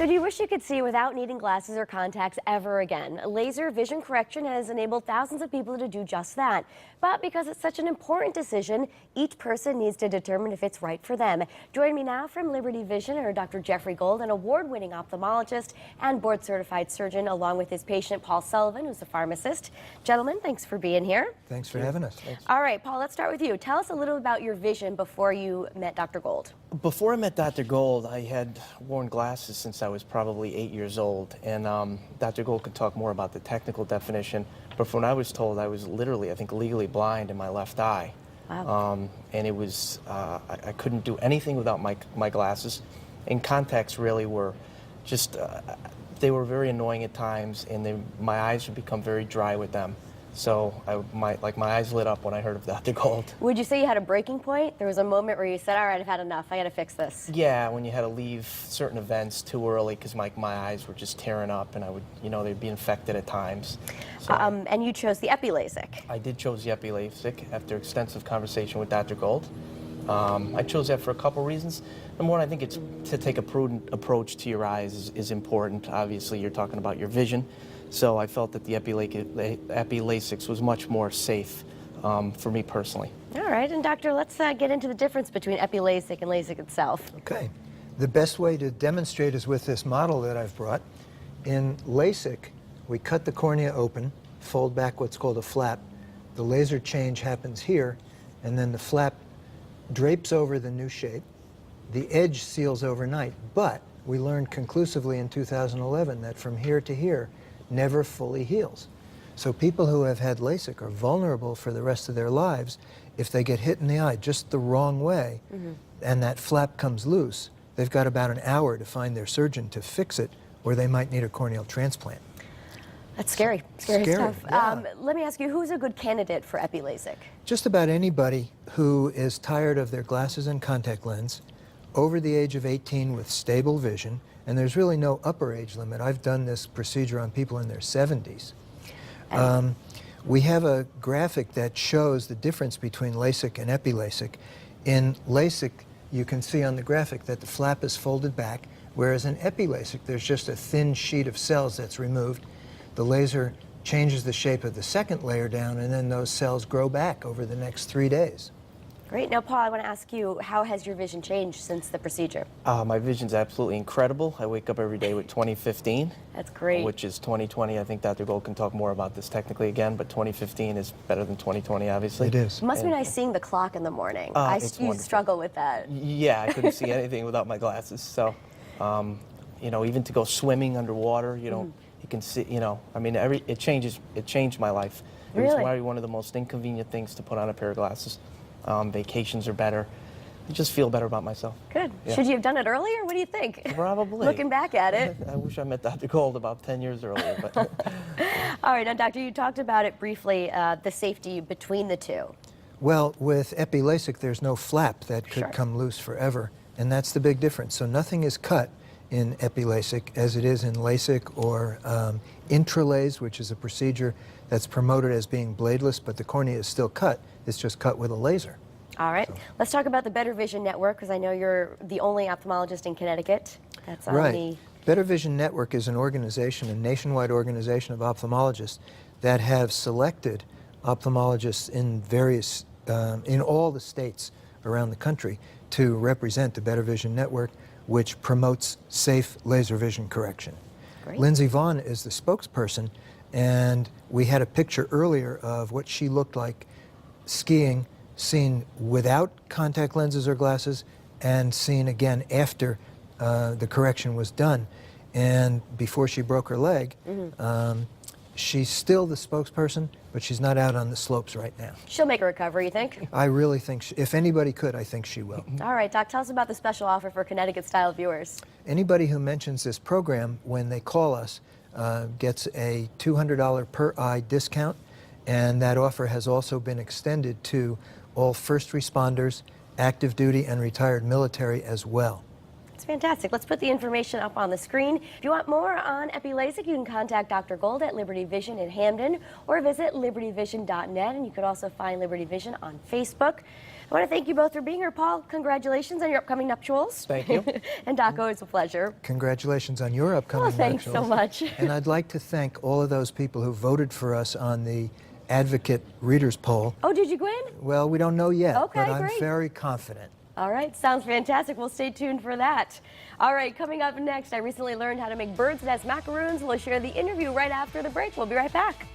So do you wish you could see without needing glasses or contacts ever again? Laser vision correction has enabled thousands of people to do just that. But because it's such an important decision, each person needs to determine if it's right for them. Joining me now from Liberty Vision are Dr. Jeffrey Gold, an award-winning ophthalmologist and board-certified surgeon, along with his patient, Paul Sullivan, who's a pharmacist. Gentlemen, thanks for being here. Thanks for having us. Thanks. All right, Paul, let's start with you. Tell us a little about your vision before you met Dr. Gold. Before I met Dr. Gold, I had worn glasses since I was probably 8 years old, and Dr. Gold could talk more about the technical definition, but from what I was told, I was literally, I think, legally blind in my left eye. Wow. And it was, I couldn't do anything without my glasses, and contacts really were just, they were very annoying at times, and my eyes would become very dry with them. So my eyes lit up when I heard of Dr. Gold. Would you say you had a breaking point? There was a moment where you said, all right, I've had enough, I gotta fix this. Yeah, when you had to leave certain events too early because my eyes were just tearing up, and I would, they'd be infected at times. So, and you chose the Epi-Lasik. I did choose the Epi-Lasik after extensive conversation with Dr. Gold. I chose that for a couple reasons. Number one, I think it's to take a prudent approach to your eyes is important. Obviously, you're talking about your vision. So I felt that the Epi-Lasik was much more safe for me personally. All right, and doctor, let's get into the difference between Epi-Lasik and LASIK itself. Okay. The best way to demonstrate is with this model that I've brought. In LASIK, we cut the cornea open, fold back what's called a flap. The laser change happens here, and then the flap drapes over the new shape. The edge seals overnight, but we learned conclusively in 2011 that from here to here, never fully heals. So people who have had LASIK are vulnerable for the rest of their lives if they get hit in the eye just the wrong way, and that flap comes loose. They've got about an hour to find their surgeon to fix it, or they might need a corneal transplant. That's scary. Scary stuff. Yeah. Let me ask you, who's a good candidate for Epi-Lasik? Just about anybody who is tired of their glasses and contact lens, over the age of 18 with stable vision, and there's really no upper age limit. I've done this procedure on people in their 70s. We have a graphic that shows the difference between LASIK and Epi-Lasik. In LASIK, you can see on the graphic that the flap is folded back, whereas in Epi-Lasik, there's just a thin sheet of cells that's removed. The laser changes the shape of the second layer down, and then those cells grow back over the next 3 days. Great. Now, Paul, I want to ask you, how has your vision changed since the procedure? My vision's absolutely incredible. I wake up every day with 20/15. That's great. Which is 20/20. I think Dr. Gold can talk more about this technically again, but 20/15 is better than 20/20, obviously. It is. It must be nice seeing the clock in the morning. It's you wonderful. struggle with that. Yeah, I couldn't see anything without my glasses. So, even to go swimming underwater, you can see, I mean, it changed my life. It was Really? probably one of the most inconvenient things to put on a pair of glasses. Vacations are better. I just feel better about myself. Good. Yeah. Should you have done it earlier? What do you think? Probably. Looking back at it. I wish I met Dr. Gold about 10 years earlier. But All right, now, doctor, you talked about it briefly, the safety between the two. Well, with Epi-Lasik, there's no flap that could Sure. come loose forever, and that's the big difference. So nothing is cut in Epi-Lasik as it is in LASIK or intralase, which is a procedure that's promoted as being bladeless, but the cornea is still cut. It's just cut with a laser. All right. Let's talk about the Better Vision Network, because I know you're the only ophthalmologist in Connecticut. That's on Right. Better Vision Network is an organization, a nationwide organization of ophthalmologists that have selected ophthalmologists in various, in all the states around the country to represent the Better Vision Network, which promotes safe laser vision correction. Great. Lindsey Vaughn is the spokesperson, and we had a picture earlier of what she looked like skiing, seen without contact lenses or glasses, and seen again after the correction was done. And before she broke her leg, she's still the spokesperson, but she's not out on the slopes right now. She'll make a recovery, you think? I really think, if anybody could, I think she will. All right, Doc, tell us about the special offer for Connecticut-style viewers. Anybody who mentions this program when they call us gets a $200 per eye discount, and that offer has also been extended to all first responders, active duty, and retired military as well. It's fantastic. Let's put the information up on the screen. If you want more on Epi-Lasik, you can contact Dr. Gold at Liberty Vision in Hamden or visit libertyvision.net, and you could also find Liberty Vision on Facebook. I want to thank you both for being here. Paul, congratulations on your upcoming nuptials. Thank you. And Doc, always a pleasure. Congratulations on your upcoming Thanks so nuptials. much. And I'd like to thank all of those people who voted for us on the Advocate Readers Poll. Oh, did you win? Well, we don't know yet, Okay, but I'm great. very confident. All right, sounds fantastic. We'll stay tuned for that. All right, coming up next, I recently learned how to make bird's nest macaroons. We'll share the interview right after the break. We'll be right back.